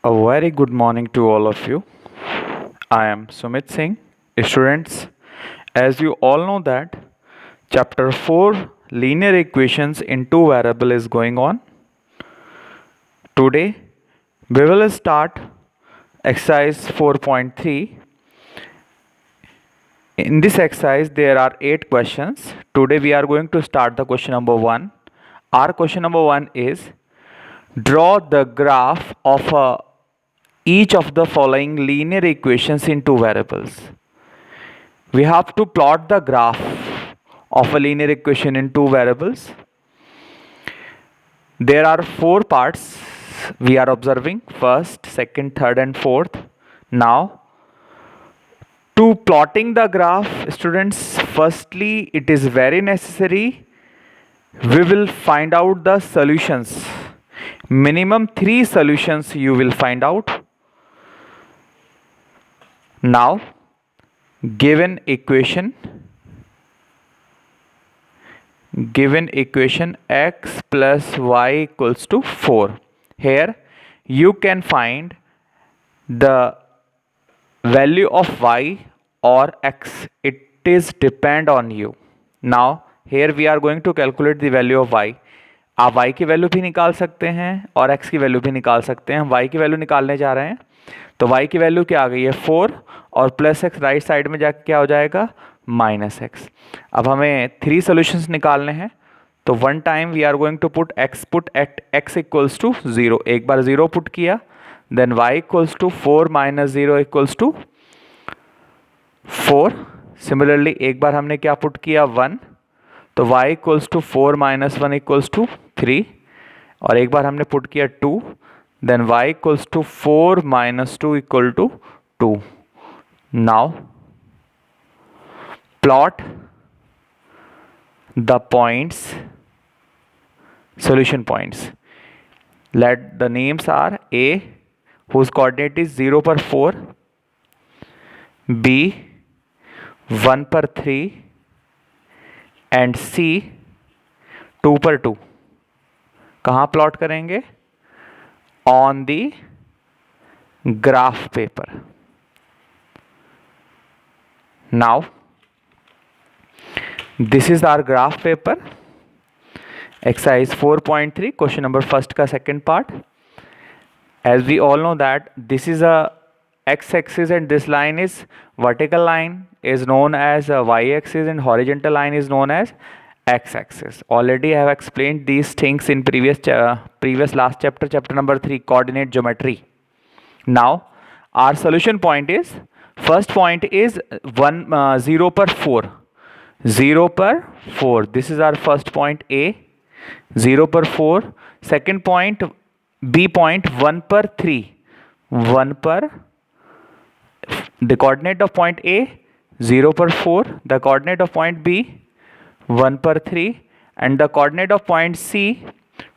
A very good morning to all of you. I am Sumit Singh. Students, as you all know that chapter 4 linear equations in two variable is going on. Today we will start exercise 4.3. In this exercise there are 8 questions. Today we are going to start the question number 1. Our question number 1 is draw the graph of each of the following linear equations in two variables. We have to plot the graph of a linear equation in two variables. There are 4 parts we are observing: first, second, third and fourth. Now, to plotting the graph, students, firstly it is very necessary we will find out the solutions. Minimum 3 solutions you will find out. Now, given equation x plus y equals to 4. Here you can find the value of y or x. It is depend on you. Now here we are going to calculate the value of y. आप y की value भी निकाल सकते हैं और x की value भी निकाल सकते हैं. हम y की वैल्यू निकालने जा रहे हैं तो y की वैल्यू क्या आ गई है 4 और प्लस एक्स राइट साइड में जाके क्या हो जाएगा माइनस एक्स. अब हमें 3 सॉल्यूशंस निकालने हैं तो one time we are going to put at x equals to 0. एक बार 0 पुट किया, then y equals to 4 minus 0 equals to 4. Similarly एक बार हमने क्या पुट किया 1, तो y equals to 4 minus 1 equals to 3. और एक बार हमने पुट किया 2, then y equals to 4 minus 2 equal to 2. Now plot the points, solution points. Let the names are A, whose coordinate is 0 per 4, B 1 per 3 and C 2 per 2. कहाँ plot करेंगे? On the graph paper. Now this is our graph paper. Exercise 4.3 question number first का second part. As we all know that this is a x-axis and this line is vertical line is known as a y-axis and horizontal line is known as x-axis. Already I have explained these things in previous last chapter number 3, coordinate geometry. Now our solution point is, first point is 0 per 4. 0 per 4. This is our first point A, 0 per 4. Second point B point 1 per 3. 1 per, the coordinate of point A 0 per 4, the coordinate of point B 1 per 3 and the coordinate of point C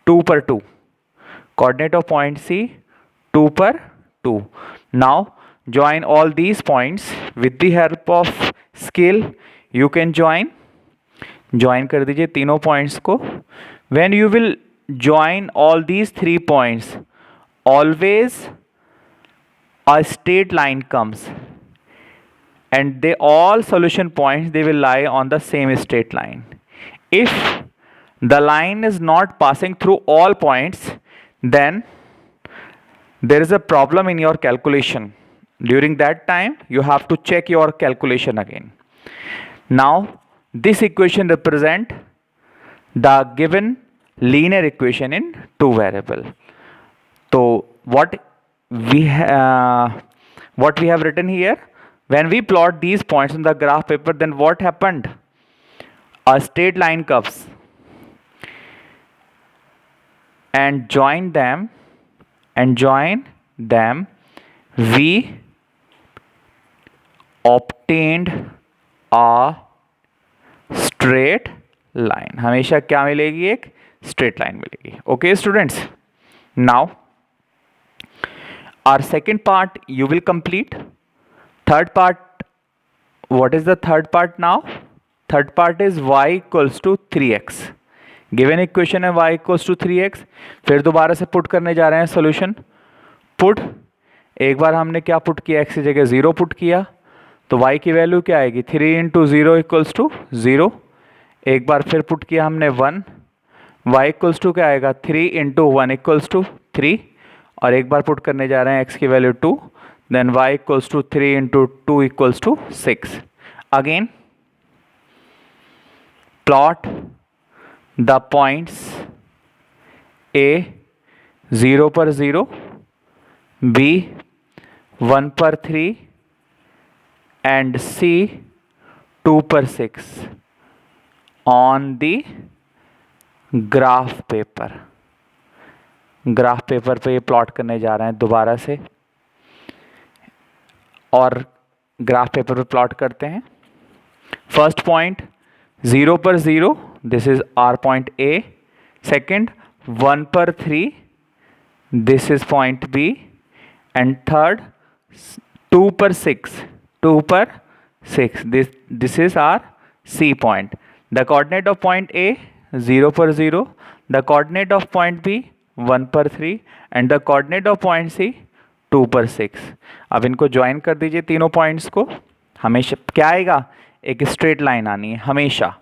2 per 2. Coordinate of point C 2 per 2. Now join all these points with the help of scale. You can join कर दीजिए तीनों points को. When you will join all these 3 points, always a straight line comes and they all solution points, they will lie on the same straight line. If the line is not passing through all points, then there is a problem in your calculation. During that time you have to check your calculation again. Now this equation represent the given linear equation in two variable. So what we have written here, when we plot these points on the graph paper, then what happened? A straight line comes and join them we obtained a straight line. हमेशा क्या मिलेगी? एक straight line मिलेगी. Okay students, now our second part you will complete. Third part, what is the third part now? Third part is y equals to 3x. Given equation है y equals to 3x. फिर दोबारा से put करने जा रहे हैं solution. Put, एक बार हमने क्या पुट किया, x की जगह 0 पुट किया तो y की वैल्यू क्या आएगी, 3 इंटू 0 इक्वल्स टू 0। एक बार फिर पुट किया हमने 1, y इक्वल्स टू क्या आएगा, 3 इंटू 1 इक्वल्स टू 3। और एक बार पुट करने जा रहे हैं x की value 2, then y equals to 3 into 2 equals to 6। Again plot the points a 0 पर 0, b 1 पर 3 and c 2 पर 6 on the graph paper. Graph paper पे ये प्लॉट करने जा रहे हैं दोबारा से, और ग्राफ पेपर पे प्लॉट करते हैं। फर्स्ट पॉइंट 0 पर 0, this is our point A. Second 1 पर 3, this is point B. And third 2 पर 6, 2 पर 6, this is our C point. The coordinate of point A 0 पर 0, the coordinate of point B 1 पर 3 and the coordinate of point C 2 पर 6। अब इनको join कर दीजिए तीनों पॉइंट्स को, हमेशा क्या आएगा, एक स्ट्रेट लाइन आनी है हमेशा।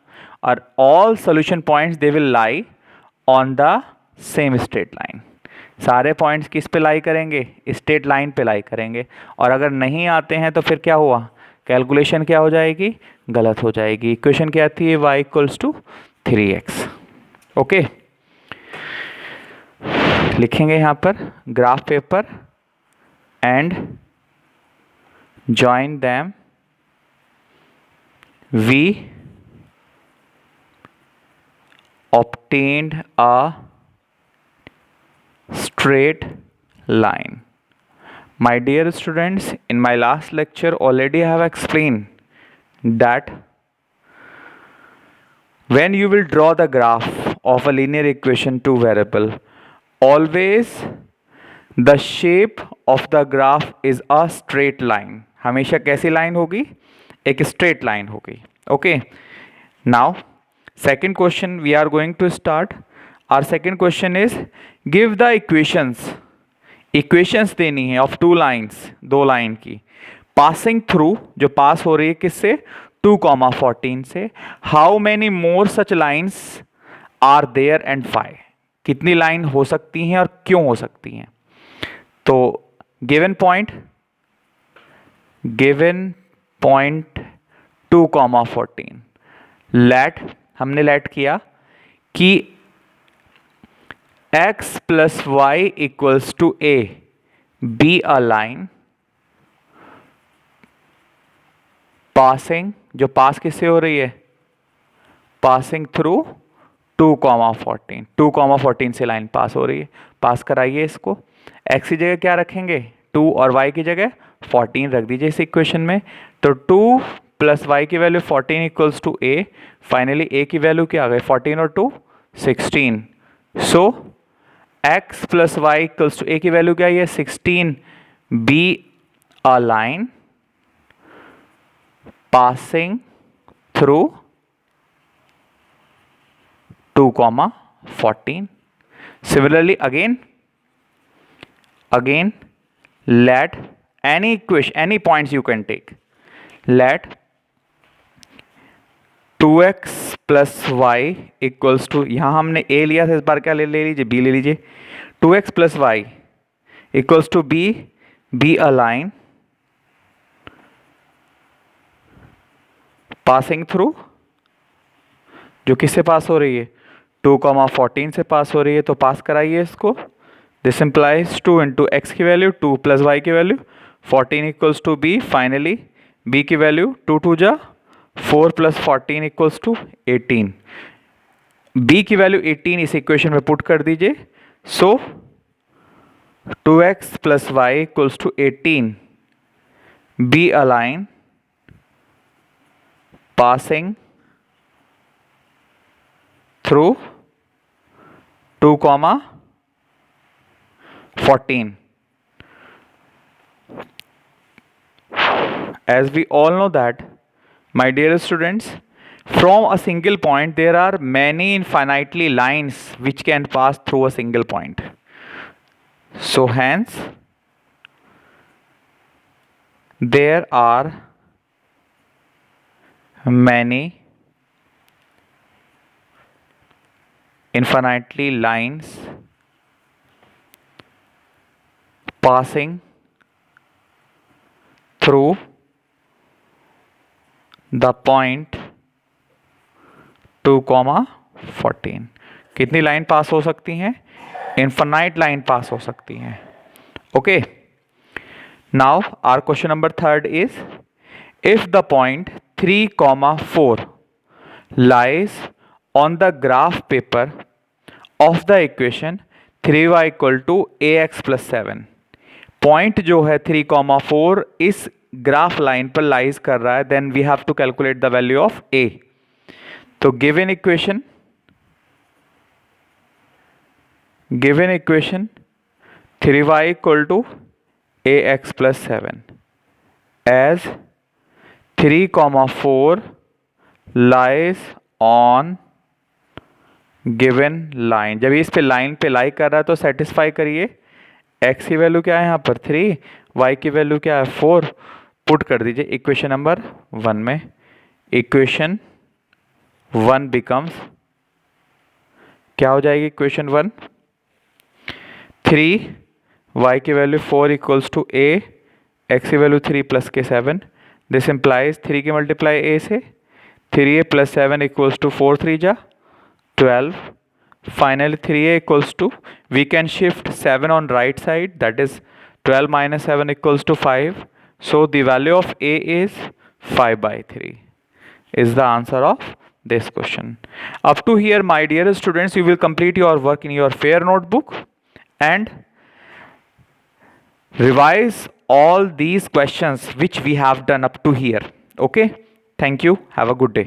और all solution points they will lie on the same straight line. सारे पॉइंट्स किस पे लाई करेंगे, स्ट्रेट लाइन पे लाई करेंगे। और अगर नहीं आते हैं तो फिर क्या हुआ, कैलकुलेशन क्या हो जाएगी, गलत हो जाएगी। इक्वेशन क्या आती है, y equals to 3x। Okay, लिखेंगे यहाँ पर graph paper and join them, we obtained a straight line. My dear students, in my last lecture already I have explained that when you will draw the graph of a linear equation to variable, always the shape of the graph is a straight line. हमेशा कैसी line होगी, एक straight line होगी। Okay, now second question we are going to start. Our second question is give the equations, equations देनी है of two lines, दो line की, passing through, जो पास हो रही है किससे, 2,14 से। How many more such lines are there and why, कितनी लाइन हो सकती हैं और क्यों हो सकती हैं। तो गिवन पॉइंट 2,14, लेट, हमने लेट किया कि x plus y equals to a be a line passing, जो पास किससे हो रही है, पासिंग थ्रू 2,14, 2,14 से लाइन पास हो रही है। पास कराइए इसको, x की जगह क्या रखेंगे 2 और y की जगह 14 रख दीजिए इस इक्वेशन में। तो 2 प्लस वाई की value 14 equals to a, finally a की वैल्यू क्या आ गई, 14 और 2 16। So x plus y equals to a की वैल्यू क्या है 16, be a line passing through 2,14. Similarly, again let any equation, any points you can take, let 2x plus y equals to, यहाँ हमने a लिया था, इस बार क्या ले लीजिए, b ले लीजिए। 2x plus y equals to be a line passing through, जो किससे पास हो रही है, 2,14 से पास हो रही है। तो पास कराइए इसको, दिस इंप्लाइज 2 इंटू एक्स की वैल्यू 2 प्लस वाई की value 14 equals to b. Finally b की वैल्यू 2 2 जा 4 प्लस 14 इक्वल्स टू 18। बी की वैल्यू 18 इस इक्वेशन में पुट कर दीजिए। So 2x plus y equals to 18, be a line passing through 2,14. As we all know that, my dear students, from a single point there are many infinitely lines which can pass through a single point. So hence there are many infinitely lines passing through the point 2,14। कितनी line पास हो सकती हैं? Infinite line पास हो सकती हैं। Okay, now our question number 3 is if the point 3,4 lies on the graph paper of the equation 3y equal to ax plus 7। Point जो है 3,4 इस ग्राफ लाइन पर लाइज कर रहा है, then we have to calculate the value of a। तो given equation 3y equal to ax plus 7 as 3,4 lies on given line. जब इस पे लाइन पे लाई कर रहा है तो सेटिस्फाई करिए। x की वैल्यू क्या है यहाँ पर 3, y की वैल्यू क्या है 4। पुट कर दीजिए इक्वेशन नंबर 1 में। इक्वेशन 1 बिकम्स, क्या हो जाएगी इक्वेशन 1? 3 y की value 4 equals to a, x की वैल्यू 3 प्लस के 7। दिस इम्प्लाइज 3 की मल्टीप्लाई a से 3a प्लस 7 इक्वल्स टू 4 3 जा 12। Finally 3a equals to, we can shift 7 on right side, that is 12 minus 7 equals to 5. So the value of a is 5/3 is the answer of this question. Up to here, my dear students, you will complete your work in your fair notebook and revise all these questions which we have done up to here. Okay, thank you, have a good day.